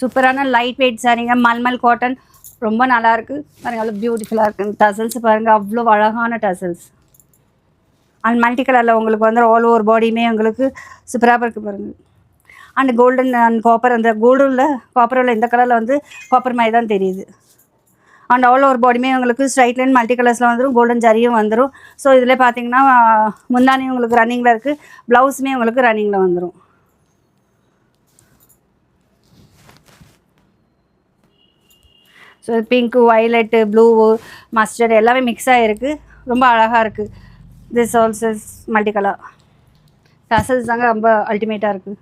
சூப்பரான light weight சாரீங்க. Mulmul cotton ரொம்ப நல்லாயிருக்கு பாருங்கள். அவ்வளோ பியூட்டிஃபுல்லாக இருக்குது. டசல்ஸ் பாருங்கள், அவ்வளோ அழகான டசல்ஸ். அண்ட் மல்டி கலரில் உங்களுக்கு வந்து ஆல் ஓவர் பாடியுமே உங்களுக்கு சூப்பராக இருக்குது பாருங்கள். அண்ட் கோல்டன் அண்ட் காப்பர், அந்த கோல்டில் காப்பரில் இந்த கலரில் வந்து காப்பர் மாதிரி தான் தெரியுது. அண்ட் ஆல் ஓவர் பாடியுமே உங்களுக்கு ஸ்ட்ரைட் லைன் மல்டி கலர்ஸில் வந்துடும், கோல்டன் ஜரியும் வந்துடும். ஸோ இதில் பார்த்தீங்கன்னா முந்தானி உங்களுக்கு ரன்னிங்கில் இருக்குது, ப்ளவுஸுமே உங்களுக்கு ரன்னிங்கில் வந்துடும். So pink, violet, blue, mustard எல்லாமே மிக்ஸ் ஆகிருக்கு. ரொம்ப அழகாக இருக்குது. This also multi colour. Tassels தாங்க ரொம்ப அல்டிமேட்டாக இருக்குது.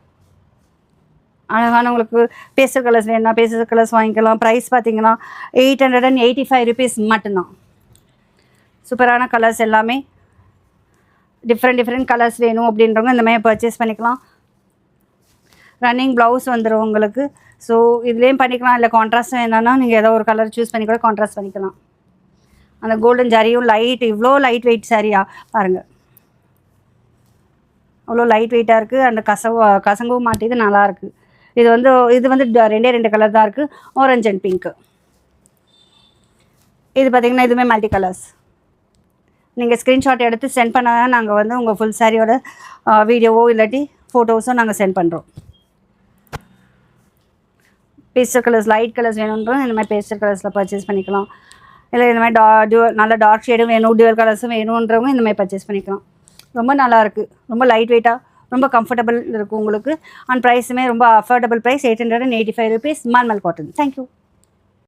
அழகான உங்களுக்கு பேஸ்டல் கலர்ஸ் வேணும்னா பேஸ்டல் கலர்ஸ் வாங்கிக்கலாம். ப்ரைஸ் பார்த்தீங்கன்னா 885 rupees மட்டும்தான். சூப்பரான கலர்ஸ் எல்லாமே. டிஃப்ரெண்ட் கலர்ஸ் வேணும் அப்படின்றவங்க இந்த மாதிரி பர்ச்சேஸ் பண்ணிக்கலாம். ரன்னிங் ப்ளவுஸ் வந்துடும் உங்களுக்கு. ஸோ இதுலேயும் பண்ணிக்கலாம். இல்லை கான்ட்ராஸ்ட் வேணும்னா நீங்கள் ஏதோ ஒரு கலர் சூஸ் பண்ணி கூட கான்ட்ராஸ்ட் பண்ணிக்கலாம். அந்த கோல்டன் ஜரியும் லைட், இவ்வளோ லைட் வெயிட் சாரியா பாருங்கள், அவ்வளோ லைட் வெயிட்டாக இருக்குது. அந்த கசங்கவும் மாட்டிது, நல்லாயிருக்கு. இது வந்து 2 கலர் தான் இருக்குது, ஆரஞ்ச் அண்ட் பிங்க்கு. இது பார்த்திங்கன்னா இதுவுமே மல்டி கலர்ஸ். நீங்கள் ஸ்க்ரீன்ஷாட் எடுத்து சென்ட் பண்ணால் நாங்கள் வந்து உங்கள் ஃபுல் சாரியோட வீடியோவோ இல்லாட்டி ஃபோட்டோஸோ நாங்கள் சென்ட் பண்ணுறோம். பேஸ்டல் கலர்ஸ், லைட் கலர்ஸ் வேணுன்றோம் இந்த மாதிரி பேஸ்டல் கலர்ஸில் பர்ச்சேஸ் பண்ணிக்கலாம். இல்லை இந்த மாதிரி நல்ல டார்க் ஷேடும் வேணும், டியூவல் கலர்ஸும் வேணுன்றவங்க இந்த மாதிரி பர்ச்சேஸ் பண்ணிக்கலாம். ரொம்ப நல்லாயிருக்கு. ரொம்ப லைட் வெயிட்டாக, ரொம்ப கம்ஃபர்டபுள் இருக்கும் உங்களுக்கு. அண்ட் ப்ரைஸுமே ரொம்ப affordable price, 885 rupees. Mulmul cotton. Thank you.